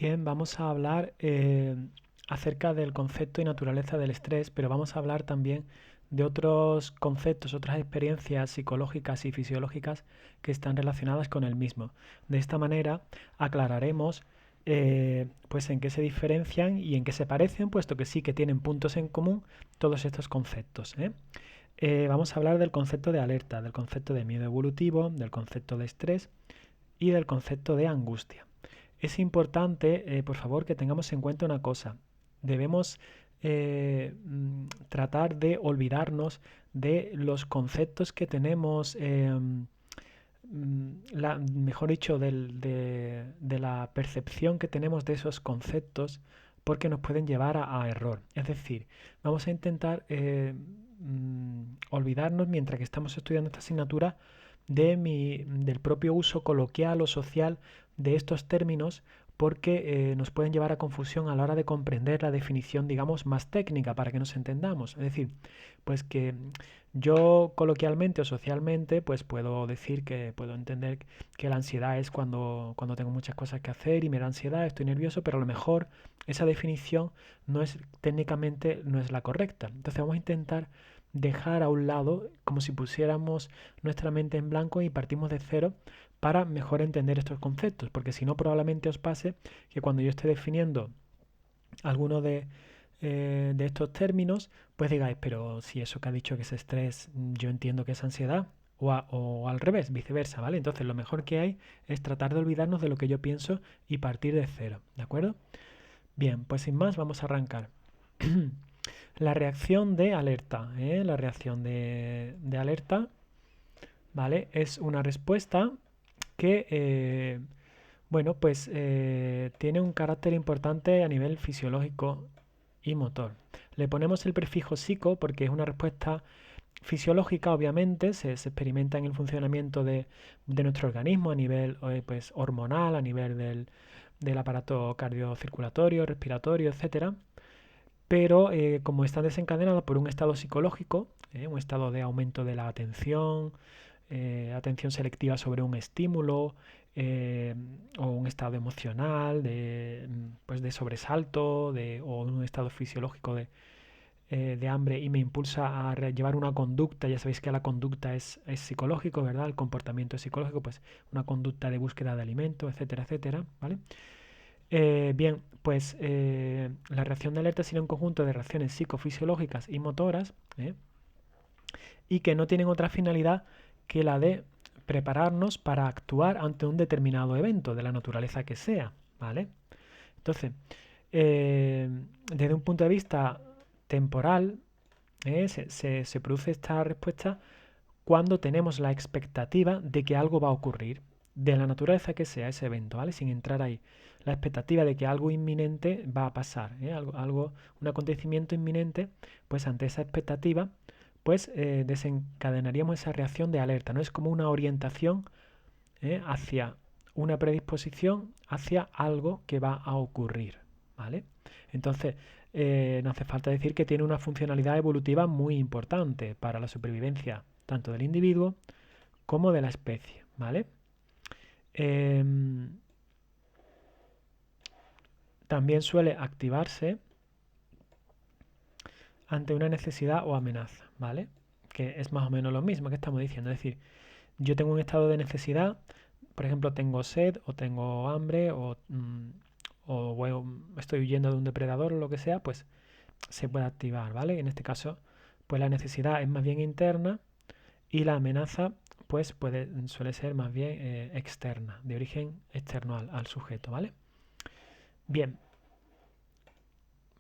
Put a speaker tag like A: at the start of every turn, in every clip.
A: Bien, vamos a hablar acerca del concepto y naturaleza del estrés, pero vamos a hablar también de otros conceptos, otras experiencias psicológicas y fisiológicas que están relacionadas con el mismo. De esta manera aclararemos pues en qué se diferencian y en qué se parecen, puesto que sí que tienen puntos en común todos estos conceptos, ¿eh? Vamos a hablar del concepto de alerta, del concepto de miedo evolutivo, del concepto de estrés y del concepto de angustia. Es importante, por favor, que tengamos en cuenta una cosa. Debemos tratar de olvidarnos de los conceptos que tenemos, mejor dicho, de la percepción que tenemos de esos conceptos, porque nos pueden llevar a error. Es decir, vamos a intentar olvidarnos mientras que estamos estudiando esta asignatura del propio uso coloquial o social de estos términos, porque nos pueden llevar a confusión a la hora de comprender la definición, digamos, más técnica para que nos entendamos. Es decir, pues que yo coloquialmente o socialmente pues puedo decir que puedo entender que la ansiedad es cuando tengo muchas cosas que hacer y me da ansiedad, estoy nervioso, pero a lo mejor esa definición no es técnicamente no es la correcta. Entonces vamos a intentar dejar a un lado como si pusiéramos nuestra mente en blanco y partimos de cero para mejor entender estos conceptos, porque si no probablemente os pase que cuando yo esté definiendo alguno de estos términos, pues digáis, pero si eso que ha dicho que es estrés, yo entiendo que es ansiedad, o al revés, viceversa, ¿vale? Entonces lo mejor que hay es tratar de olvidarnos de lo que yo pienso y partir de cero, ¿de acuerdo? Bien, pues sin más vamos a arrancar. La reacción de alerta, ¿eh? La reacción de alerta, ¿vale? Es una respuesta que, bueno, pues tiene un carácter importante a nivel fisiológico y motor. Le ponemos el prefijo psico porque es una respuesta fisiológica, obviamente, se experimenta en el funcionamiento de nuestro organismo a nivel pues, hormonal, a nivel del aparato cardiocirculatorio, respiratorio, etcétera. Pero como está desencadenada por un estado psicológico, un estado de aumento de la atención selectiva sobre un estímulo, eh, o un estado emocional pues de sobresalto o un estado fisiológico de hambre y me impulsa a llevar una conducta. Ya sabéis que la conducta es psicológico, ¿verdad? El comportamiento es psicológico, pues una conducta de búsqueda de alimento, etcétera, etcétera, ¿vale? Bien, pues la reacción de alerta sería un conjunto de reacciones psicofisiológicas y motoras, y que no tienen otra finalidad que la de prepararnos para actuar ante un determinado evento, de la naturaleza que sea, ¿vale? Entonces, eh, desde un punto de vista temporal, se produce esta respuesta cuando tenemos la expectativa de que algo va a ocurrir, de la naturaleza que sea ese evento, ¿vale? Sin entrar ahí. La expectativa de que algo inminente va a pasar, un acontecimiento inminente, pues ante esa expectativa, pues desencadenaríamos esa reacción de alerta, ¿no? Es como una orientación hacia una predisposición hacia algo que va a ocurrir, ¿vale? Entonces, no hace falta decir que tiene una funcionalidad evolutiva muy importante para la supervivencia tanto del individuo como de la especie, ¿vale? Em, También suele activarse ante una necesidad o amenaza, ¿vale? Que es más o menos lo mismo que estamos diciendo. Es decir, yo tengo un estado de necesidad, por ejemplo, tengo sed o tengo hambre o estoy huyendo de un depredador o lo que sea, pues se puede activar, ¿vale? En este caso, pues la necesidad es más bien interna y la amenaza pues suele ser más bien externa, de origen externo al sujeto, ¿vale? Bien,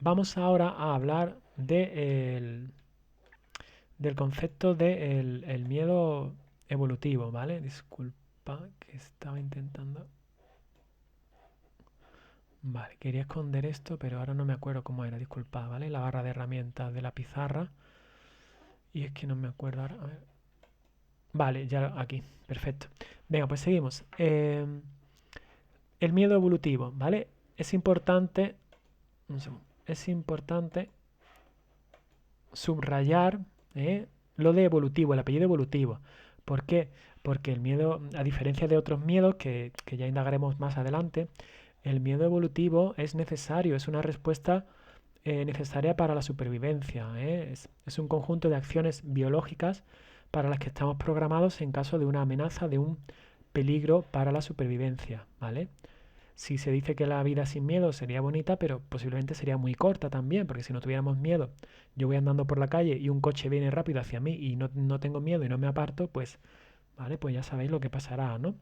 A: vamos ahora a hablar del concepto del el miedo evolutivo, ¿vale? Disculpa que estaba intentando... Vale, quería esconder esto, pero ahora no me acuerdo cómo era, disculpa, ¿vale? La barra de herramientas de la pizarra. Y es que no me acuerdo ahora. A ver. Vale, ya aquí, perfecto. Venga, pues seguimos. El miedo evolutivo, ¿vale? Es importante, un segundo, es importante subrayar lo de evolutivo, el apellido evolutivo. ¿Por qué? Porque el miedo, a diferencia de otros miedos que ya indagaremos más adelante, El miedo evolutivo es necesario, es una respuesta necesaria para la supervivencia. Es un conjunto de acciones biológicas para las que estamos programados en caso de una amenaza, de un peligro para la supervivencia, ¿vale? Si se dice que la vida sin miedo sería bonita, pero posiblemente sería muy corta también, porque si no tuviéramos miedo, yo voy andando por la calle y un coche viene rápido hacia mí y no tengo miedo y no me aparto, pues, vale, pues ya sabéis lo que pasará, ¿no?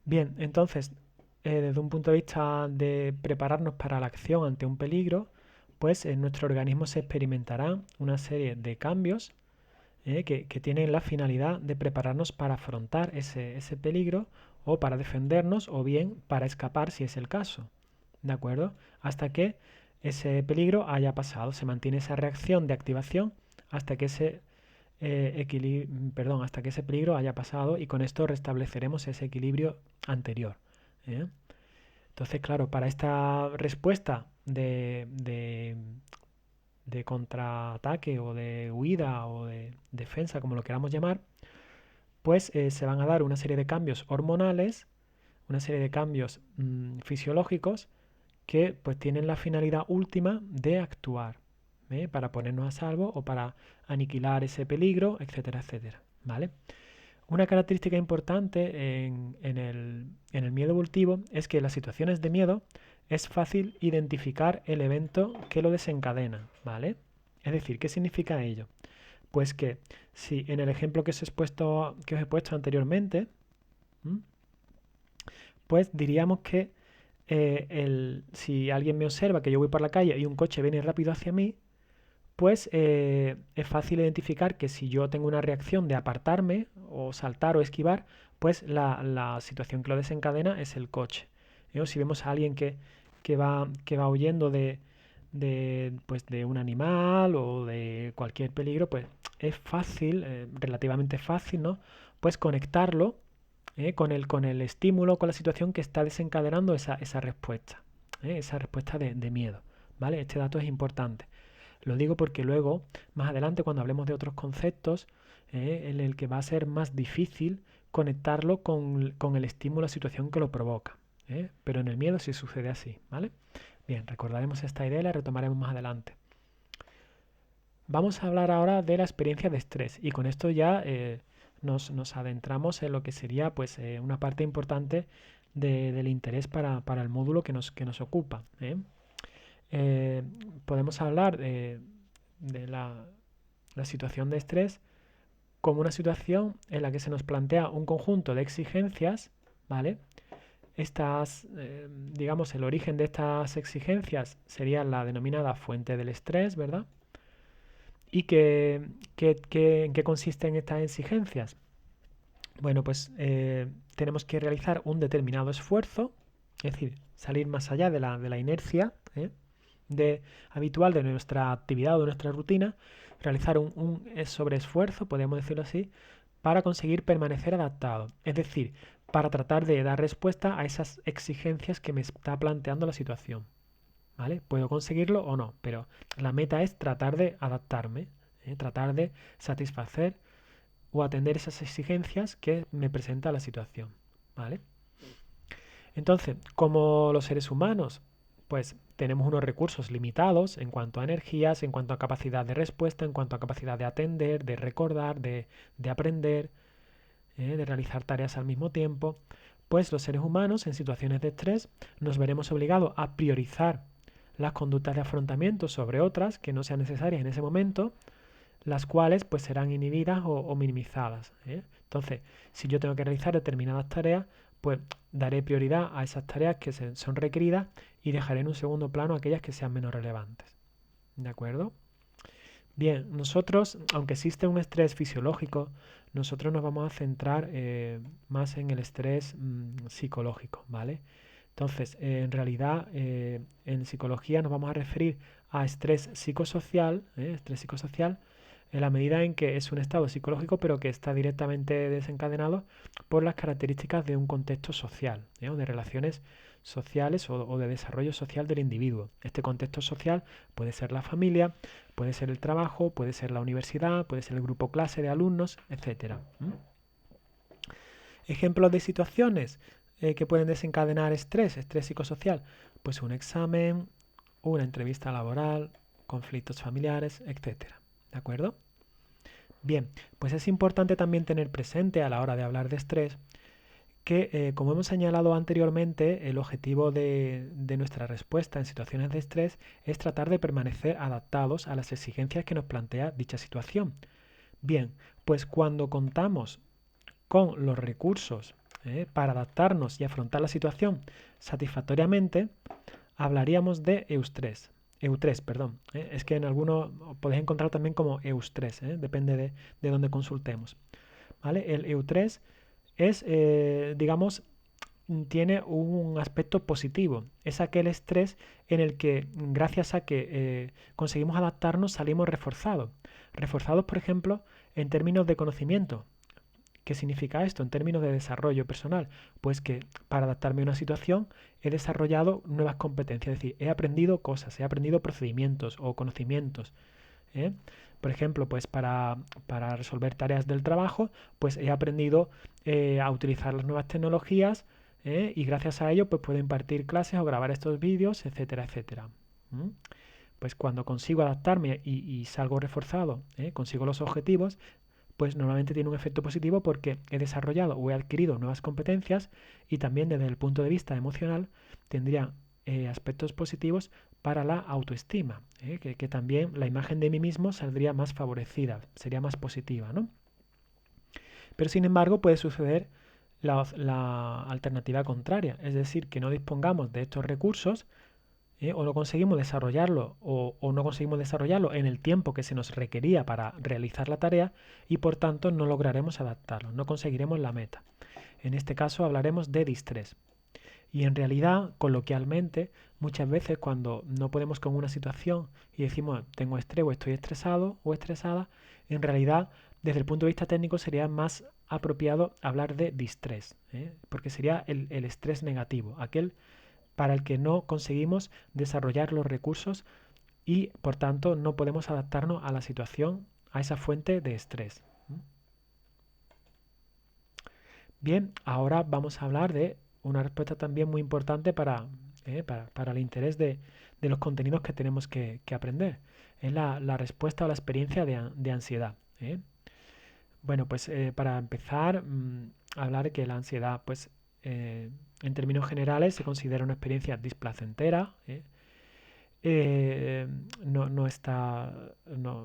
A: Bien, entonces, desde un punto de vista de prepararnos para la acción ante un peligro, pues en nuestro organismo se experimentará una serie de cambios que tienen la finalidad de prepararnos para afrontar ese peligro o para defendernos o bien para escapar si es el caso. ¿De acuerdo? Hasta que ese peligro haya pasado. Se mantiene esa reacción de activación hasta que hasta que ese peligro haya pasado y con esto restableceremos ese equilibrio anterior. ¿eh? Entonces, claro, para esta respuesta de contraataque o de huida o de defensa, como lo queramos llamar, pues se van a dar una serie de cambios hormonales, una serie de cambios fisiológicos que pues tienen la finalidad última de actuar, para ponernos a salvo o para aniquilar ese peligro, etcétera, etcétera, ¿vale? Una característica importante en el miedo evolutivo es que en las situaciones de miedo es fácil identificar el evento que lo desencadena, ¿vale? Es decir, ¿qué significa ello? Pues que si en el ejemplo que os he puesto anteriormente, ¿m? pues diríamos que si alguien me observa que yo voy por la calle y un coche viene rápido hacia mí, pues es fácil identificar que si yo tengo una reacción de apartarme o saltar o esquivar, pues la situación que lo desencadena es el coche. O si vemos a alguien que va huyendo pues de un animal o de cualquier peligro, pues es fácil, relativamente fácil, ¿no? Pues conectarlo con el estímulo, con la situación que está desencadenando esa respuesta de miedo, ¿vale? Este dato es importante. Lo digo porque luego, más adelante, cuando hablemos de otros conceptos, en el que va a ser más difícil conectarlo con el estímulo, la situación que lo provoca. Pero en el miedo sí sucede así, ¿vale? Bien, recordaremos esta idea y la retomaremos más adelante. Vamos a hablar ahora de la experiencia de estrés y con esto ya nos adentramos en lo que sería pues una parte importante del interés para el módulo que nos ocupa. Eh, Podemos hablar de la situación de estrés como una situación en la que se nos plantea un conjunto de exigencias, ¿vale? Digamos, el origen de estas exigencias sería la denominada fuente del estrés, ¿verdad? ¿Y en qué consisten estas exigencias? Bueno, pues tenemos que realizar un determinado esfuerzo, es decir, salir más allá de la inercia habitual de nuestra actividad o de nuestra rutina, realizar un sobreesfuerzo, podemos decirlo así, para conseguir permanecer adaptado. Es decir, para tratar de dar respuesta a esas exigencias que me está planteando la situación. ¿Vale? Puedo conseguirlo o no, pero la meta es tratar de adaptarme, tratar de satisfacer o atender esas exigencias que me presenta la situación. ¿Vale? Entonces, como los seres humanos, pues tenemos unos recursos limitados en cuanto a energías, en cuanto a capacidad de respuesta, en cuanto a capacidad de atender, de recordar, de aprender, de realizar tareas al mismo tiempo, pues los seres humanos en situaciones de estrés nos veremos obligados a priorizar las conductas de afrontamiento sobre otras que no sean necesarias en ese momento, las cuales pues serán inhibidas o minimizadas. Entonces, si yo tengo que realizar determinadas tareas, pues daré prioridad a esas tareas que son requeridas y dejaré en un segundo plano aquellas que sean menos relevantes. ¿De acuerdo? Bien, nosotros, aunque existe un estrés fisiológico, nosotros nos vamos a centrar más en el estrés psicológico, ¿vale? Entonces, en realidad, en psicología nos vamos a referir a estrés psicosocial, en la medida en que es un estado psicológico, pero que está directamente desencadenado por las características de un contexto social, o de relaciones sociales o de desarrollo social del individuo. Este contexto social puede ser la familia, puede ser el trabajo, puede ser la universidad, puede ser el grupo clase de alumnos, etcétera. Ejemplos de situaciones que pueden desencadenar estrés psicosocial? Pues un examen, una entrevista laboral, conflictos familiares, etcétera. ¿De acuerdo? Bien, pues es importante también tener presente a la hora de hablar de estrés que, como hemos señalado anteriormente, el objetivo de nuestra respuesta en situaciones de estrés es tratar de permanecer adaptados a las exigencias que nos plantea dicha situación. Bien, pues cuando contamos con los recursos para adaptarnos y afrontar la situación satisfactoriamente, hablaríamos de eustrés. Eustrés, perdón. Es que en algunos podéis encontrar también como eustrés, depende de dónde consultemos. ¿Vale? El eustrés es, digamos, tiene un aspecto positivo. Es aquel estrés en el que, gracias a que conseguimos adaptarnos, salimos reforzados. Reforzados, por ejemplo, en términos de conocimiento. ¿Qué significa esto en términos de desarrollo personal? Pues que para adaptarme a una situación he desarrollado nuevas competencias, es decir, he aprendido cosas, he aprendido procedimientos o conocimientos. ¿eh? Por ejemplo, pues para resolver tareas del trabajo, pues he aprendido a utilizar las nuevas tecnologías y gracias a ello pues puedo impartir clases o grabar estos vídeos, etcétera, etcétera. ¿Mm? Pues cuando consigo adaptarme y salgo reforzado, consigo los objetivos, pues normalmente tiene un efecto positivo porque he desarrollado o he adquirido nuevas competencias y también desde el punto de vista emocional tendría aspectos positivos para la autoestima, que también la imagen de mí mismo saldría más favorecida, sería más positiva, ¿no? Pero sin embargo puede suceder la alternativa contraria, es decir, que no dispongamos de estos recursos o no conseguimos desarrollarlo o no conseguimos desarrollarlo en el tiempo que se nos requería para realizar la tarea y por tanto no lograremos adaptarlo, no conseguiremos la meta. En este caso hablaremos de distrés. Y en realidad, coloquialmente, muchas veces cuando no podemos con una situación y decimos tengo estrés o estoy estresado o estresada, en realidad desde el punto de vista técnico sería más apropiado hablar de distrés, porque sería el estrés negativo, aquel para el que no conseguimos desarrollar los recursos y por tanto no podemos adaptarnos a la situación, a esa fuente de estrés. Bien, ahora vamos a hablar de una respuesta también muy importante para el interés de los contenidos que tenemos que aprender. Es la respuesta o la experiencia de ansiedad. Bueno, pues para empezar, hablar de que la ansiedad, pues en términos generales, se considera una experiencia displacentera. Eh, no está,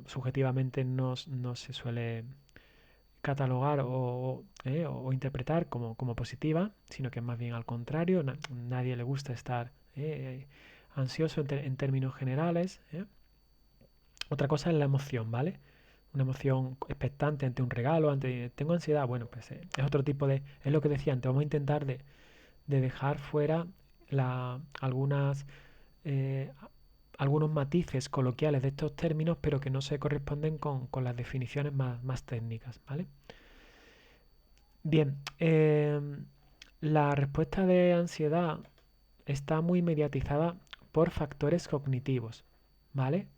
A: subjetivamente no se suele catalogar o interpretar como positiva, sino que más bien al contrario, nadie le gusta estar ansioso en términos generales. Otra cosa es la emoción, ¿vale? Una emoción expectante ante un regalo, tengo ansiedad, bueno, pues es otro tipo es lo que decía antes, vamos a intentar de dejar fuera algunas eh, algunos matices coloquiales de estos términos, pero que no se corresponden con las definiciones más técnicas, ¿vale? Bien, la respuesta de ansiedad está muy mediatizada por factores cognitivos, ¿vale?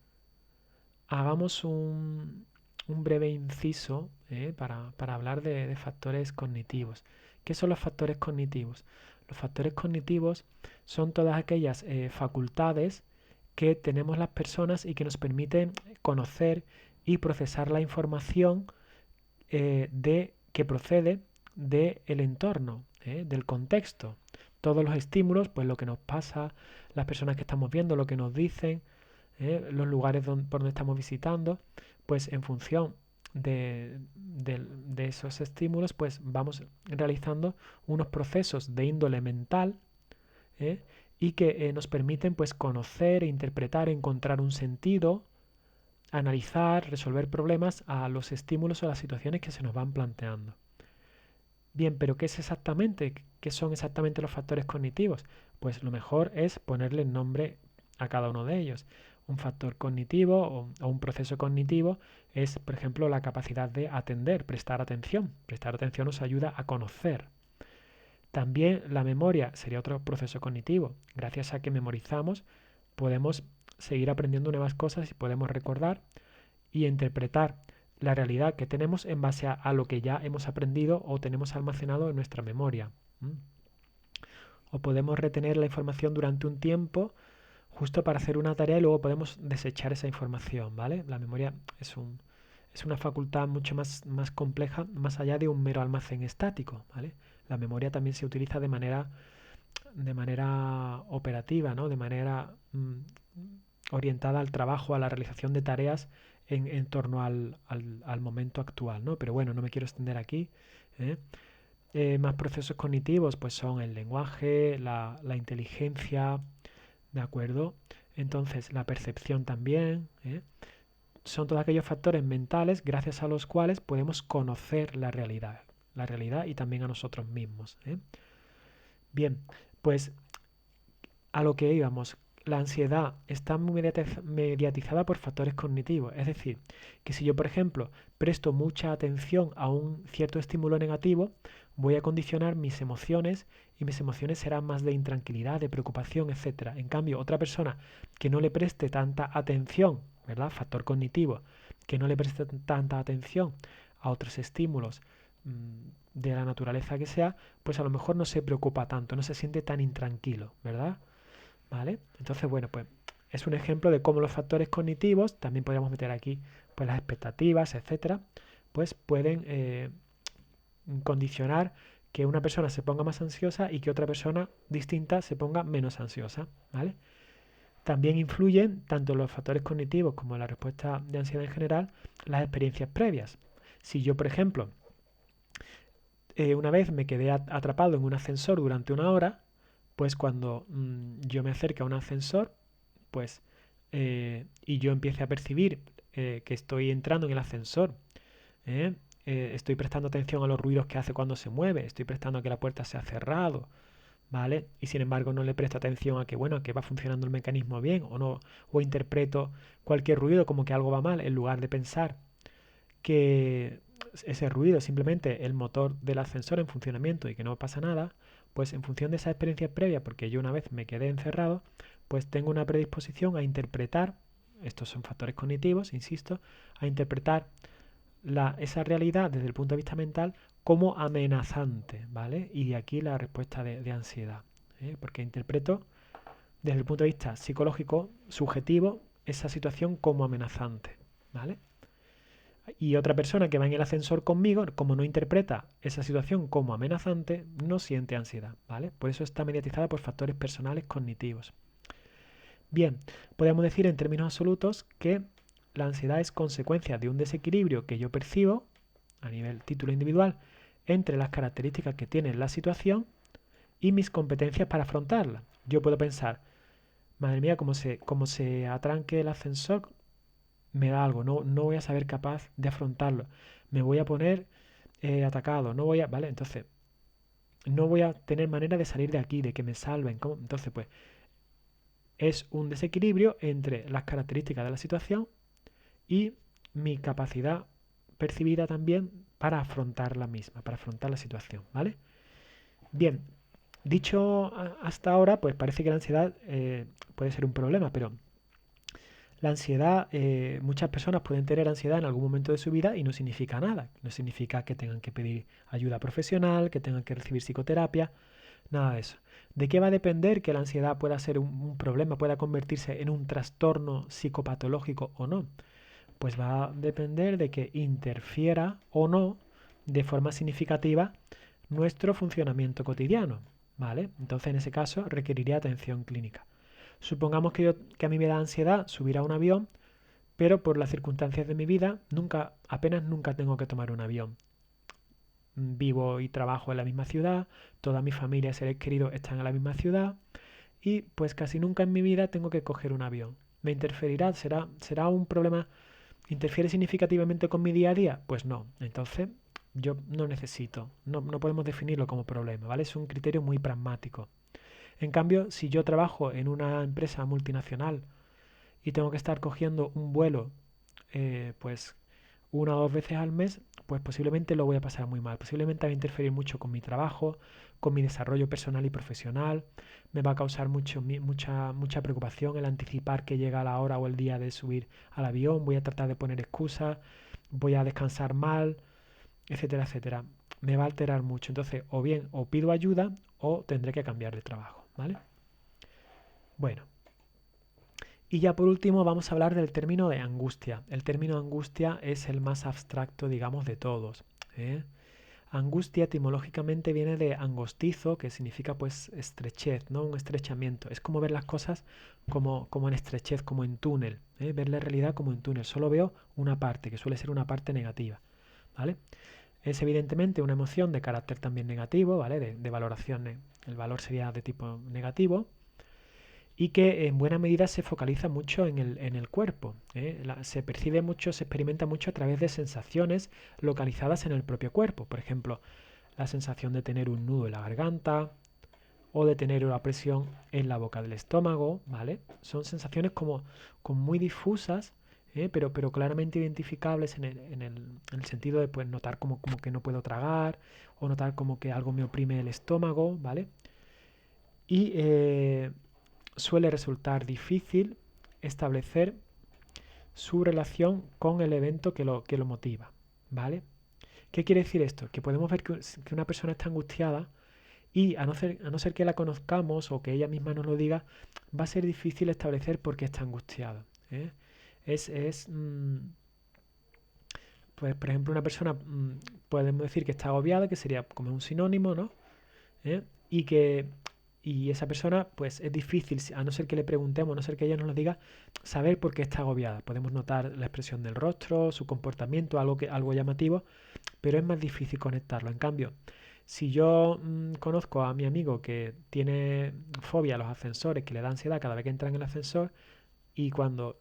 A: Hagamos un breve inciso para hablar de factores cognitivos. ¿Qué son los factores cognitivos? Los factores cognitivos son todas aquellas facultades que tenemos las personas y que nos permiten conocer y procesar la información que procede del entorno, del contexto. Todos los estímulos, pues lo que nos pasa, las personas que estamos viendo, lo que nos dicen, los lugares por donde estamos visitando, pues en función de esos estímulos, pues vamos realizando unos procesos de índole mental y que nos permiten pues conocer, interpretar, encontrar un sentido, analizar, resolver problemas a los estímulos o las situaciones que se nos van planteando. Bien, pero ¿qué es exactamente? ¿Qué son exactamente los factores cognitivos? Pues lo mejor es ponerle nombre a cada uno de ellos. Un factor cognitivo o un proceso cognitivo es, por ejemplo, la capacidad de atender, prestar atención. Prestar atención nos ayuda a conocer. También la memoria sería otro proceso cognitivo. Gracias a que memorizamos, podemos seguir aprendiendo nuevas cosas y podemos recordar y interpretar la realidad que tenemos en base a lo que ya hemos aprendido o tenemos almacenado en nuestra memoria. o podemos retener la información durante un tiempo justo para hacer una tarea y luego podemos desechar esa información, ¿vale? La memoria es una facultad mucho más compleja, más allá de un mero almacén estático, ¿vale? La memoria también se utiliza de manera operativa, ¿no? De manera orientada al trabajo, a la realización de tareas en torno al momento actual, ¿no? Pero bueno, no me quiero extender aquí, ¿eh? Más procesos cognitivos, pues son el lenguaje, la inteligencia, ¿de acuerdo? Entonces, la percepción también, ¿eh? Son todos aquellos factores mentales gracias a los cuales podemos conocer la realidad y también a nosotros mismos, ¿eh? Bien, pues a lo que íbamos, la ansiedad está muy mediatizada por factores cognitivos. Es decir, que si yo, por ejemplo, presto mucha atención a un cierto estímulo negativo, voy a condicionar mis emociones y mis emociones serán más de intranquilidad, de preocupación, etcétera. En cambio, otra persona que no le preste tanta atención, ¿verdad? Factor cognitivo, que no le preste tanta atención a otros estímulos de la naturaleza que sea, pues a lo mejor no se preocupa tanto, no se siente tan intranquilo, ¿verdad? ¿Vale? Entonces, bueno, pues es un ejemplo de cómo los factores cognitivos, también podríamos meter aquí pues las expectativas, etcétera, pues pueden condicionar que una persona se ponga más ansiosa y que otra persona distinta se ponga menos ansiosa, ¿vale? También influyen tanto los factores cognitivos como la respuesta de ansiedad en general, las experiencias previas. Si yo, por ejemplo, una vez me quedé atrapado en un ascensor durante una hora, pues cuando yo me acerque a un ascensor, pues y yo empiece a percibir que estoy entrando en el ascensor, ¿eh? Estoy prestando atención a los ruidos que hace cuando se mueve, estoy prestando a que la puerta se ha cerrado, ¿vale? Y sin embargo no le presto atención a que, bueno, a que va funcionando el mecanismo bien o no, o interpreto cualquier ruido como que algo va mal, en lugar de pensar que ese ruido es simplemente el motor del ascensor en funcionamiento y que no pasa nada, pues en función de esa experiencia previa, porque yo una vez me quedé encerrado, pues tengo una predisposición a interpretar, estos son factores cognitivos, insisto, a interpretar esa realidad desde el punto de vista mental como amenazante, ¿vale? Y de aquí la respuesta de ansiedad, porque interpreto desde el punto de vista psicológico, subjetivo, esa situación como amenazante, ¿vale? Y otra persona que va en el ascensor conmigo, como no interpreta esa situación como amenazante, no siente ansiedad, ¿vale? Por eso está mediatizada por factores personales cognitivos. Bien, podemos decir en términos absolutos que la ansiedad es consecuencia de un desequilibrio que yo percibo a nivel título individual entre las características que tiene la situación y mis competencias para afrontarla. Yo puedo pensar, madre mía, como se atranque el ascensor, me da algo, no voy a saber capaz de afrontarlo, me voy a poner atacado, no voy a, ¿vale? Entonces, no voy a tener manera de salir de aquí, de que me salven. ¿Cómo? Entonces, pues, es un desequilibrio entre las características de la situación y mi capacidad percibida también para afrontar la misma, para afrontar la situación, ¿vale? Bien, dicho hasta ahora, pues parece que la ansiedad puede ser un problema, pero la ansiedad, muchas personas pueden tener ansiedad en algún momento de su vida y no significa nada. No significa que tengan que pedir ayuda profesional, que tengan que recibir psicoterapia, nada de eso. ¿De qué va a depender que la ansiedad pueda ser un problema, pueda convertirse en un trastorno psicopatológico o no? Pues va a depender de que interfiera o no de forma significativa nuestro funcionamiento cotidiano, ¿vale? Entonces en ese caso requeriría atención clínica. Supongamos que a mí me da ansiedad subir a un avión, pero por las circunstancias de mi vida apenas nunca tengo que tomar un avión. Vivo y trabajo en la misma ciudad, toda mi familia y seres queridos están en la misma ciudad y pues casi nunca en mi vida tengo que coger un avión. ¿Me interferirá? ¿Será un problema? ¿Interfiere significativamente con mi día a día? Pues no. Entonces yo no necesito, no podemos definirlo como problema, ¿vale? Es un criterio muy pragmático. En cambio, si yo trabajo en una empresa multinacional y tengo que estar cogiendo un vuelo pues una o dos veces al mes, pues posiblemente lo voy a pasar muy mal. Posiblemente va a interferir mucho con mi trabajo, con mi desarrollo personal y profesional. Me va a causar mucha preocupación el anticipar que llega la hora o el día de subir al avión. Voy a tratar de poner excusas, voy a descansar mal, etcétera, etcétera. me va a alterar mucho. Entonces, o bien o pido ayuda o tendré que cambiar de trabajo, ¿vale? Bueno, y ya por último vamos a hablar del término de angustia. El término angustia es el más abstracto, digamos, de todos, ¿eh? Angustia etimológicamente viene de angostizo, que significa pues estrechez, ¿no? Un estrechamiento. Es como ver las cosas como en estrechez, como en túnel, ¿eh? Ver la realidad como en túnel. Solo veo una parte, que suele ser una parte negativa, ¿vale? Es evidentemente una emoción de carácter también negativo, ¿vale? De valoración, el valor sería de tipo negativo y que en buena medida se focaliza mucho en el cuerpo, ¿eh? Se percibe mucho, se experimenta mucho a través de sensaciones localizadas en el propio cuerpo. Por ejemplo, la sensación de tener un nudo en la garganta o de tener una presión en la boca del estómago, ¿vale? Son sensaciones como muy difusas, pero claramente identificables en el sentido de pues, notar como que no puedo tragar o notar como que algo me oprime el estómago, ¿vale? Y suele resultar difícil establecer su relación con el evento que lo motiva, ¿vale? ¿Qué quiere decir esto? Que podemos ver que una persona está angustiada y a no ser que la conozcamos o que ella misma nos lo diga, va a ser difícil establecer por qué está angustiada, ¿eh? Pues, por ejemplo, una persona, podemos decir que está agobiada, que sería como un sinónimo, ¿no? ¿Eh? Y que y esa persona, pues es difícil, a no ser que le preguntemos, a no ser que ella nos lo diga, saber por qué está agobiada. Podemos notar la expresión del rostro, su comportamiento, algo llamativo, pero es más difícil conectarlo. En cambio, si yo conozco a mi amigo que tiene fobia a los ascensores, que le da ansiedad cada vez que entra en el ascensor, y cuando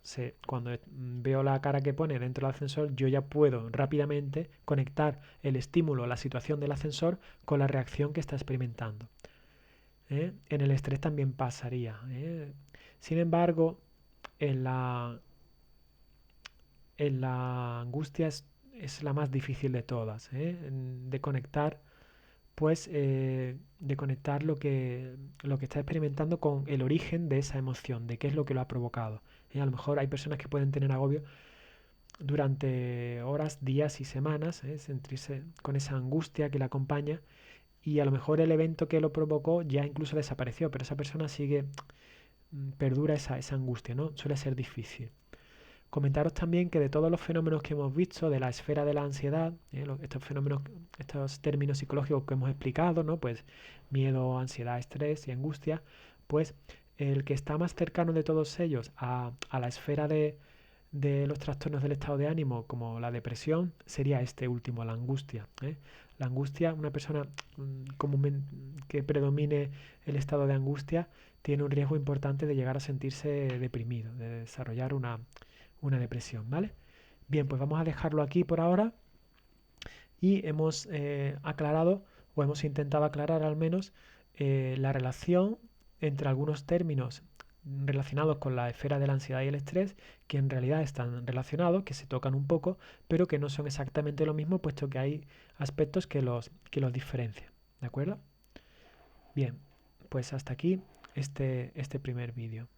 A: veo la cara que pone dentro del ascensor, yo ya puedo rápidamente conectar el estímulo, la situación del ascensor, con la reacción que está experimentando, ¿eh? En el estrés también pasaría, ¿eh? Sin embargo, en la angustia es la más difícil de todas, ¿eh? De conectar, pues, de conectar lo que está experimentando con el origen de esa emoción, de qué es lo que lo ha provocado. A lo mejor hay personas que pueden tener agobio durante horas, días y semanas, sentirse con esa angustia que la acompaña y a lo mejor el evento que lo provocó ya incluso desapareció, pero esa persona sigue, perdura esa angustia, ¿no? Suele ser difícil. Comentaros también que de todos los fenómenos que hemos visto de la esfera de la ansiedad, estos fenómenos, estos términos psicológicos que hemos explicado, ¿no? Pues miedo, ansiedad, estrés y angustia, pues el que está más cercano de todos ellos a la esfera de los trastornos del estado de ánimo, como la depresión, sería este último, la angustia, ¿eh? La angustia, una persona que predomine el estado de angustia, tiene un riesgo importante de llegar a sentirse deprimido, de desarrollar una depresión, ¿vale? Bien, pues vamos a dejarlo aquí por ahora y hemos aclarado o hemos intentado aclarar al menos la relación entre algunos términos relacionados con la esfera de la ansiedad y el estrés, que en realidad están relacionados, que se tocan un poco, pero que no son exactamente lo mismo, puesto que hay aspectos que los diferencian. ¿De acuerdo? Bien, pues hasta aquí este primer vídeo.